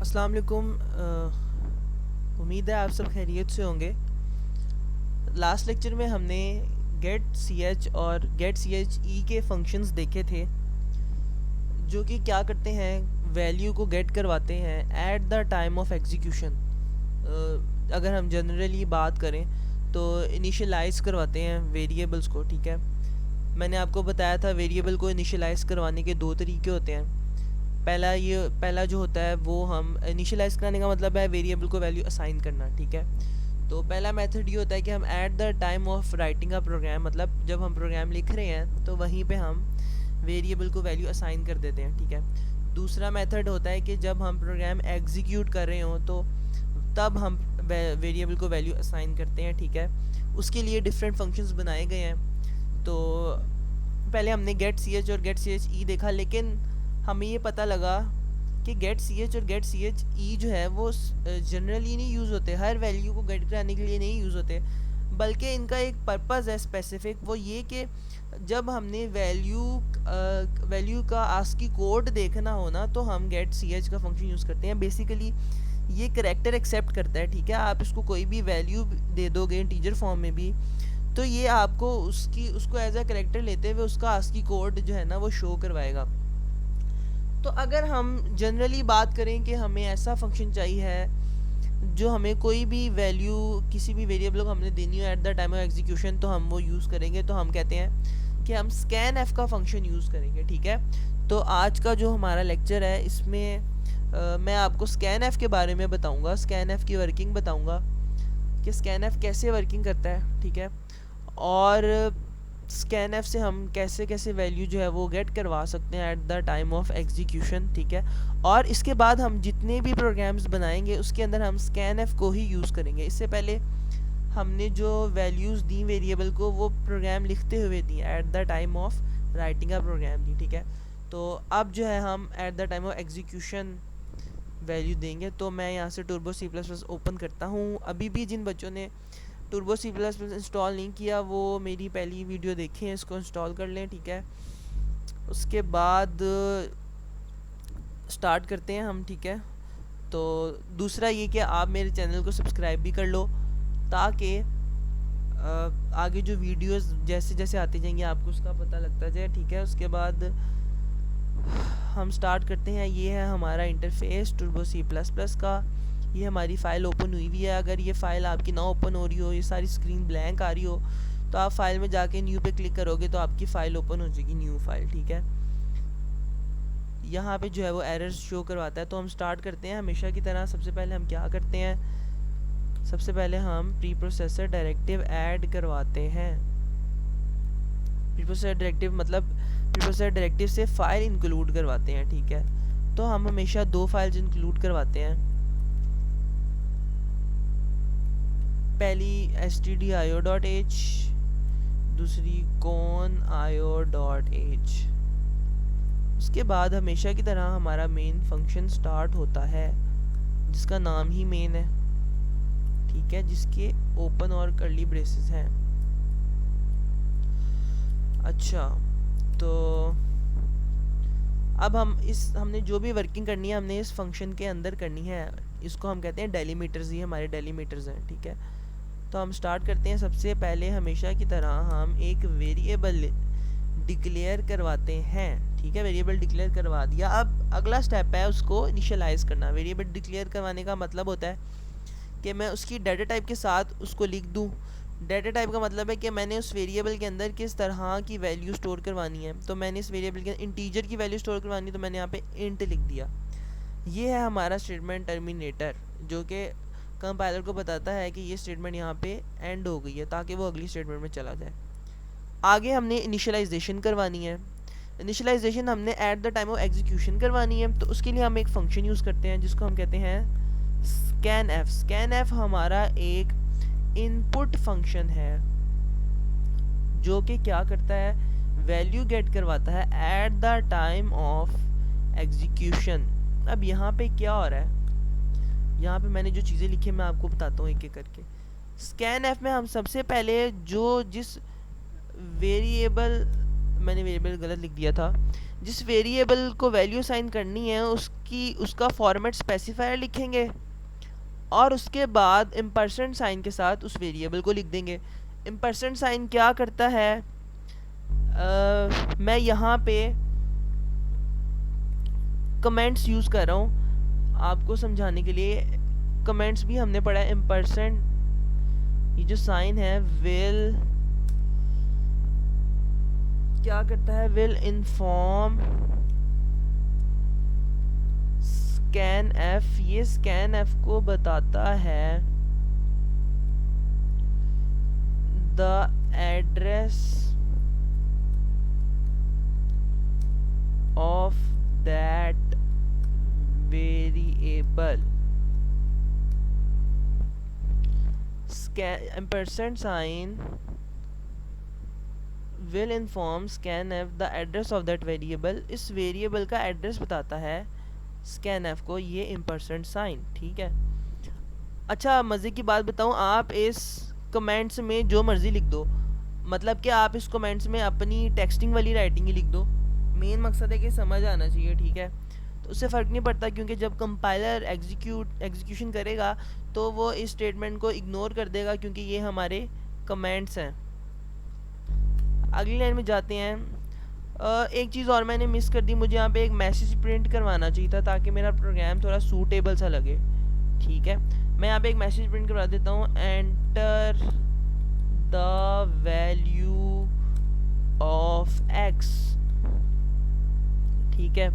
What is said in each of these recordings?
अस्सलाम वालेकुम। उम्मीद है आप सब खैरियत से होंगे। लास्ट लेक्चर में हमने गेट सी एच और गेट सी एच ई के फंक्शंस देखे थे, जो कि क्या करते हैं, वैल्यू को गेट करवाते हैं eight the time of execution. अगर हम जनरली बात करें तो इनिशियलाइज़ करवाते हैं वेरिएबल्स को। ठीक है, मैंने आपको बताया था वेरिएबल को इनिशियलाइज़ करवाने के दो तरीके होते हैं। पहला जो होता है वो हम इनिशियलाइज़ कराने का मतलब है वेरिएबल को वैल्यू असाइन करना। ठीक है, तो पहला मेथड ये होता है कि हम at the time of writing a program, मतलब जब हम प्रोग्राम लिख रहे हैं तो वहीं पे हम वेरिएबल को वैल्यू असाइन कर देते हैं। ठीक है, दूसरा मेथड होता है कि जब हम प्रोग्राम एग्जीक्यूट कर रहे हों तो तब हम वेरिएबल को वैल्यू असाइन करते हैं। ठीक है, उसके लिए डिफरेंट फंक्शंस बनाए गए हैं। तो पहले हमने गेट सी एच और गेट सी एच ई देखा, लेकिन हमें ये पता लगा कि गेट सी एच और गेट सी एच ई जो है वो जनरली नहीं यूज़ होते, हर वैल्यू को गेट कराने के लिए नहीं यूज़ होते, बल्कि इनका एक पर्पज़ है स्पेसिफिक। वो ये कि जब हमने वैल्यू का आस्की कोड देखना हो ना, तो हम गेट सी एच का फंक्शन यूज़ करते हैं। बेसिकली ये करेक्टर एक्सेप्ट करता है। ठीक है, आप इसको कोई भी वैल्यू दे दोगे इंटीजर फॉर्म में भी, तो ये आपको उसको एज अ करेक्टर लेते हुए उसका आस्की कोड जो है ना वो शो करवाएगा। तो अगर हम जनरली बात करें कि हमें ऐसा फंक्शन चाहिए है जो हमें कोई भी वैल्यू किसी भी वेरिएबल को हमने देनी हो eight the time of execution, तो हम वो यूज़ करेंगे। तो हम कहते हैं कि हम स्कैन एफ का फंक्शन यूज़ करेंगे। ठीक है, तो आज का जो हमारा लेक्चर है इसमें मैं आपको स्कैन एफ के बारे में बताऊंगा, स्कैन एफ की वर्किंग बताऊंगा कि स्कैन एफ कैसे वर्किंग करता है। ठीक है, और स्कैन एफ से हम कैसे कैसे वैल्यू जो है वो गेट करवा सकते हैं eight the time of execution. ठीक है, और इसके बाद हम जितने भी प्रोग्राम्स बनाएंगे उसके अंदर हम स्कैन एफ को ही यूज़ करेंगे। इससे पहले हमने जो वैल्यूज़ दी वेरिएबल को वो प्रोग्राम लिखते हुए दी at the time of writing a program दी। ठीक है, तो अब जो है हम at the time of execution value देंगे। तो मैं यहाँ से turbo C plus plus open करता हूँ। अभी भी जिन बच्चों ने turbo C plus plus install नहीं किया वो मेरी पहली वीडियो देखें, इसको इंस्टॉल कर लें। ठीक है, उसके बाद स्टार्ट करते हैं हम। ठीक है, तो दूसरा ये कि आप मेरे चैनल को सब्सक्राइब भी कर लो, ताकि आगे जो वीडियोस जैसे जैसे आती जाएंगी आपको उसका पता लगता जाए। ठीक है, उसके बाद हम स्टार्ट करते हैं। ये है हमारा interface turbo C plus plus का। ये हमारी फ़ाइल ओपन हुई हुई है। अगर ये फ़ाइल आपकी ना ओपन हो रही हो, ये सारी स्क्रीन ब्लैंक आ रही हो, तो आप फाइल में जाके न्यू पे क्लिक करोगे तो आपकी फ़ाइल ओपन हो जाएगी, न्यू फाइल। ठीक है, यहाँ पे जो है वो एरर्स शो करवाता है। तो हम स्टार्ट करते हैं हमेशा की तरह। सबसे पहले हम क्या करते हैं, सबसे पहले हम प्री प्रोसेसर डायरेक्टिव ऐड करवाते हैं। प्री प्रोसेसर डायरेक्टिव मतलब प्री प्रोसेसर डायरेक्टिव से फ़ाइल इंक्लूड करवाते हैं। ठीक है, तो हम हमेशा दो फाइल्स इंक्लूड करवाते हैं। पहली stdio.h, दूसरी conio.h। उसके बाद हमेशा की तरह हमारा मेन फंक्शन स्टार्ट होता है जिसका नाम ही मेन है। ठीक है, जिसके ओपन और कर्ली ब्रेसेस हैं। अच्छा, तो अब हमने जो भी वर्किंग करनी है हमने इस फंक्शन के अंदर करनी है। इसको हम कहते हैं डेलीमीटर्स, ये हमारे डेलीमीटर्स हैं। ठीक है, तो हम स्टार्ट करते हैं। सबसे पहले हमेशा की तरह हम एक वेरिएबल डिक्लेयर करवाते हैं। ठीक है, वेरिएबल डिक्लेयर करवा दिया। अब अगला स्टेप है उसको इनिशियलाइज़ करना। वेरिएबल डिक्लेयर करवाने का मतलब होता है कि मैं उसकी डाटा टाइप के साथ उसको लिख दूँ। डाटा टाइप का मतलब है कि मैंने उस वेरिएबल के अंदर किस तरह की वैल्यू स्टोर करवानी है। तो मैंने इस वेरिएबल के इंटीजर की वैल्यू स्टोर करवानी है, तो मैंने यहाँ पे इंट लिख दिया। ये है हमारा स्टेटमेंट टर्मिनेटर, जो कि कंपाइलर को बताता है कि ये स्टेटमेंट यहाँ पे एंड हो गई है, ताकि वो अगली स्टेटमेंट में चला जाए। आगे हमने इनिशियलाइजेशन करवानी है। इनिशियलाइजेशन हमने eight the time of execution करवानी है। तो उसके लिए हम एक फंक्शन यूज़ करते हैं जिसको हम कहते हैं स्कैन एफ। स्कैन एफ हमारा एक इनपुट फंक्शन है जो कि क्या करता है, वैल्यू गेट करवाता है eight the time of execution. अब यहाँ पे क्या हो रहा है, यहाँ पे मैंने जो चीज़ें लिखी मैं आपको बताता हूँ एक एक करके। स्कैन एफ में हम सबसे पहले जिस वेरिएबल, मैंने वेरिएबल गलत लिख दिया था, जिस वेरिएबल को वैल्यू साइन करनी है उसका फॉर्मेट स्पेसिफायर लिखेंगे और उसके बाद एम्परसेंड साइन के साथ उस वेरिएबल को लिख देंगे। एम्परसेंड साइन क्या करता है, मैं यहाँ पे कमेंट्स यूज़ कर रहा हूँ आपको समझाने के लिए। कमेंट्स भी हमने पढ़ा है। एम्परसेंड, ये जो साइन है विल क्या करता है, विल इन्फॉर्म स्कैन एफ, ये स्कैन एफ को बताता है the address of that variable। ampersand sign will inform scanf the address of that variable। इस वेरिएबल का एड्रेस बताता है scanf को ये ampersand sign, ठीक है। अच्छा मज़े की बात बताऊं, आप इस कमेंट्स में जो मर्ज़ी लिख दो, मतलब कि आप इस कमेंट्स में अपनी टेक्सटिंग वाली राइटिंग ही लिख दो, मेन मकसद है कि समझ आना चाहिए, ठीक है। तो उससे फ़र्क नहीं पड़ता, क्योंकि जब कंपाइलर एग्जीक्यूशन करेगा तो वो इस स्टेटमेंट को इग्नोर कर देगा, क्योंकि ये हमारे कमेंट्स हैं। अगली लाइन में जाते हैं। एक चीज़ और मैंने मिस कर दी, मुझे यहाँ पे एक मैसेज प्रिंट करवाना चाहिए था ताकि मेरा प्रोग्राम थोड़ा सूटेबल सा लगे, ठीक है। मैं यहाँ पे एक मैसेज प्रिंट करवा देता हूँ, enter the value of x, ठीक है।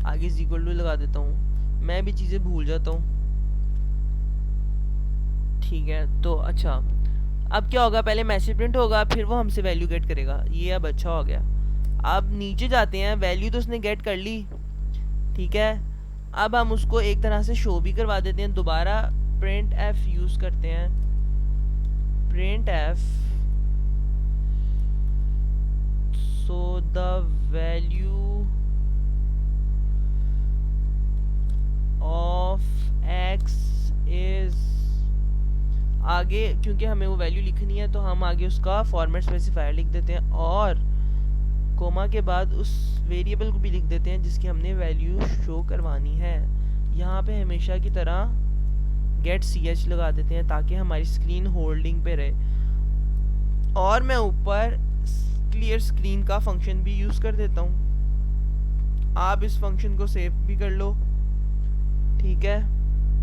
आगे इक्वल टू लगा देता हूँ, मैं भी चीज़ें भूल जाता हूँ, ठीक है। तो अच्छा अब क्या होगा, पहले मैसेज प्रिंट होगा फिर वो हमसे वैल्यू गेट करेगा, ये अब अच्छा हो गया। अब नीचे जाते हैं, वैल्यू तो उसने गेट कर ली, ठीक है। अब हम उसको एक तरह से शो भी करवा देते हैं, दोबारा प्रिंट एफ यूज़ करते हैं। Print F so the value of x is, आगे क्योंकि हमें वो वैल्यू लिखनी है तो हम आगे उसका फॉर्मेट स्पेसिफायर लिख देते हैं और कोमा के बाद उस वेरिएबल को भी लिख देते हैं जिसकी हमने वैल्यू शो करवानी है। यहाँ पे हमेशा की तरह गेट ch लगा देते हैं ताकि हमारी स्क्रीन होल्डिंग पे रहे, और मैं ऊपर क्लियर स्क्रीन का फंक्शन भी यूज़ कर देता हूँ। आप इस फंक्शन को सेव भी कर लो, ठीक है।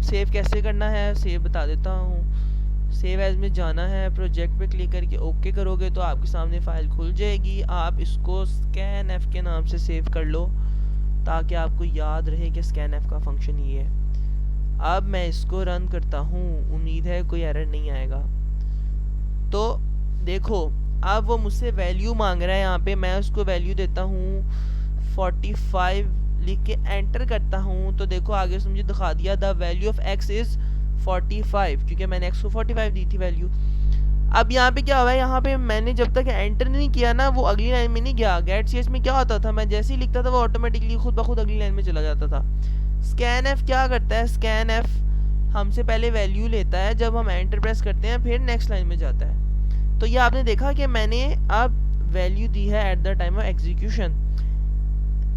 सेव कैसे करना है सेव बता देता हूँ। सेव एज में जाना है, प्रोजेक्ट पे क्लिक करके ओके करोगे तो आपके सामने फ़ाइल खुल जाएगी। आप इसको scanf के नाम से सेव कर लो ताकि आपको याद रहे कि scanf का फंक्शन ये है। अब मैं इसको रन करता हूँ, उम्मीद है कोई एरर नहीं आएगा। तो देखो अब वो मुझसे वैल्यू मांग रहा है, यहाँ पे मैं उसको वैल्यू देता हूँ 45, लिख के एंटर करता हूँ तो देखो आगे से मुझे दिखा दिया the value of x is 45, क्योंकि मैंने एक्स को 45 दी थी वैल्यू। अब यहाँ पे क्या हुआ है, यहाँ पे मैंने जब तक एंटर नहीं किया ना वो अगली लाइन में नहीं गया। गेट ch में क्या होता था, मैं जैसे ही लिखता था वो ऑटोमेटिकली खुद ब खुद अगली लाइन में चला जाता था। scanf क्या करता है, scanf हमसे पहले वैल्यू लेता है, जब हम एंटर प्रेस करते हैं फिर नेक्स्ट लाइन में जाता है। तो ये आपने देखा कि मैंने अब वैल्यू दी है eight the time of execution.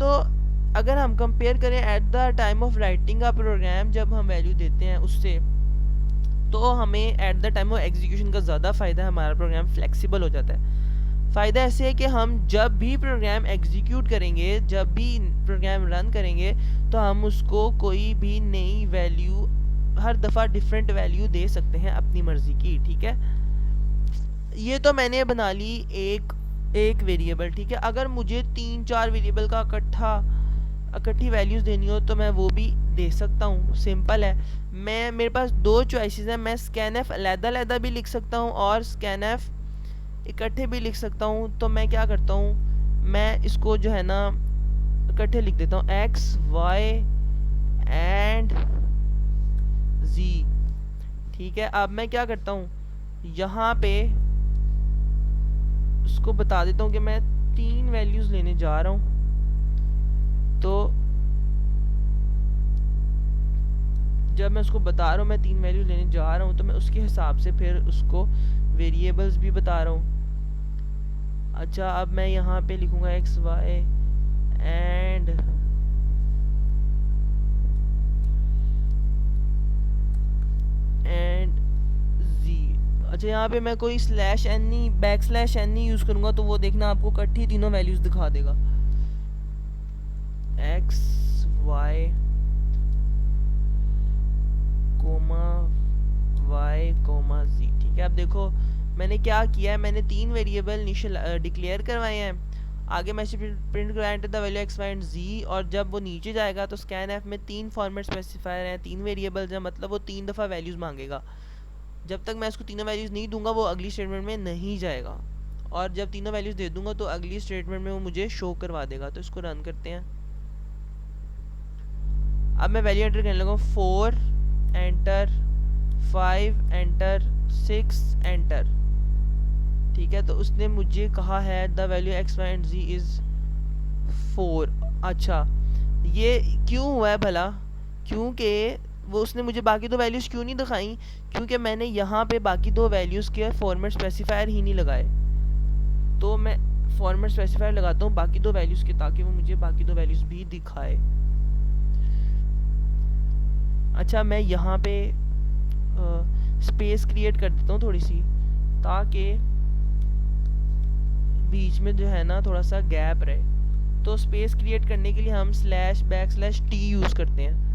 तो अगर हम कंपेयर करें eight the time of writing का प्रोग्राम जब हम वैल्यू देते हैं उससे, तो हमें eight the time of execution का ज़्यादा फ़ायदा है, हमारा प्रोग्राम फ्लेक्सिबल हो जाता है। फ़ायदा ऐसे है कि हम जब भी प्रोग्राम एग्जीक्यूट करेंगे, जब भी प्रोग्राम रन करेंगे तो हम उसको कोई भी नई वैल्यू हर दफ़ा डिफरेंट वैल्यू दे सकते हैं अपनी मर्ज़ी की, ठीक है। ये तो मैंने बना ली एक वेरिएबल, ठीक है। अगर मुझे 3-4 वेरिएबल का इकट्ठी वैल्यूज़ देनी हो तो मैं वो भी दे सकता हूँ, सिंपल है। मेरे पास दो चॉइसेस हैं, मैं scanf अलग-अलग भी लिख सकता हूँ और scanf इकट्ठे भी लिख सकता हूँ। तो मैं क्या करता हूँ, मैं इसको जो है ना इकट्ठे लिख देता हूँ x y एंड z, ठीक है। अब मैं क्या करता हूँ, यहाँ पे उसको बता देता हूँ कि मैं 3 वैल्यूज़ लेने जा रहा हूँ। तो जब मैं उसको बता रहा हूँ मैं 3 वैल्यू लेने जा रहा हूँ तो मैं उसके हिसाब से फिर उसको वेरिएबल्स भी बता रहा हूँ। अच्छा अब मैं यहाँ पे लिखूँगा x y एंड जी। अच्छा, यहाँ पे मैं कोई स्लैश एन नहीं, बैक स्लैश एन नहीं यूज़ करूँगा तो वो देखना आपको इकट्ठी तीनों वैल्यूज़ दिखा देगा, x y comma y comma z. ठीक है, अब देखो मैंने क्या किया है, मैंने 3 वेरिएबल इनिशियल डिक्लेयर करवाए हैं। आगे मैं प्रिंट करवाया enter the value x Y and z, और जब वो नीचे जाएगा तो स्कैन एफ में 3 फॉर्मेट स्पेसिफायर हैं, 3 वेरिएबल्स हैं, मतलब वो 3 दफ़ा वैल्यूज़ मांगेगा। जब तक मैं इसको तीनों वैल्यूज़ नहीं दूंगा वो अगली स्टेटमेंट में नहीं जाएगा, और जब तीनों वैल्यूज़ दे दूंगा तो अगली स्टेटमेंट में वो मुझे शो करवा देगा। तो इसको रन करते हैं। अब मैं वैल्यू एंटर करने लगा, 4 एंटर, 5 एंटर, 6 एंटर। ठीक है, तो उसने मुझे कहा है the value x Y and Z is 4। अच्छा, ये क्यों हुआ है भला? क्योंकि वो उसने मुझे बाकी दो वैल्यूज़ क्यों नहीं दिखाई? क्योंकि मैंने यहाँ पे बाकी दो वैल्यूज़ के फॉर्मेट स्पेसिफायर ही नहीं लगाए। तो मैं फॉर्मेट स्पेसिफायर लगाता हूँ बाकी दो वैल्यूज़ के, ताकि वो मुझे बाकी दो वैल्यूज़ भी दिखाए। अच्छा, मैं यहाँ पे स्पेस क्रिएट कर देता हूँ थोड़ी सी, ताकि बीच में जो है ना थोड़ा सा गैप रहे। तो स्पेस क्रिएट करने के लिए हम /\t यूज़ करते हैं।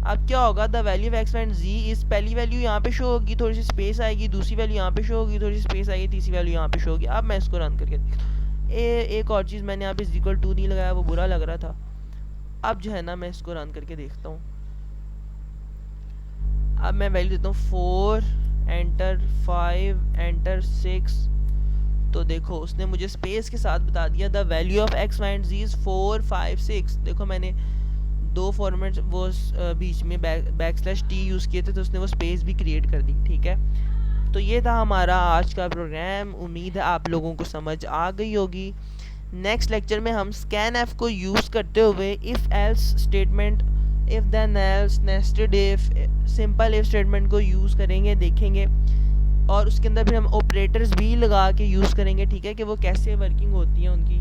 अब क्या होगा, the value of x and z इस पहली वैल्यू यहाँ पे शो होगी, थोड़ी सी स्पेस आएगी, दूसरी वैल्यू यहाँ पे शो होगी, थोड़ी सी स्पेस आएगी, तीसरी वैल्यू यहाँ पे शो होगी। अब मैं इसको रन करके एक और चीज़ मैंने यहाँ पे =2 नहीं लगाया, वो बुरा लग रहा था। अब जो है ना मैं इसको रन करके देखता हूँ। अब मैं वैल्यू देता हूँ 4 एंटर, 5 एंटर, 6। तो देखो उसने मुझे स्पेस के साथ बता दिया the value of X Y and Z is 4, 5, 6। देखो मैंने दो फॉर्मेट वो बीच में /t यूज़ किए थे, तो उसने वो स्पेस भी क्रिएट कर दी। ठीक है, तो ये था हमारा आज का प्रोग्राम। उम्मीद है आप लोगों को समझ आ गई होगी। नेक्स्ट लेक्चर में हम स्कैन एफ को यूज़ करते हुए if else statement, if then else, nested if, simple if statement को यूज़ करेंगे, देखेंगे, और उसके अंदर फिर हम ऑपरेटर्स भी लगा के यूज़ करेंगे। ठीक है, कि वो कैसे वर्किंग होती है उनकी।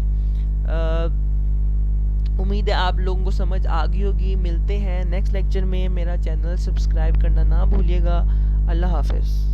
उम्मीद है आप लोगों को समझ आ गई होगी। मिलते हैं नेक्स्ट लेक्चर में। मेरा चैनल सब्सक्राइब करना ना भूलिएगा। अल्लाह हाफ़िज़।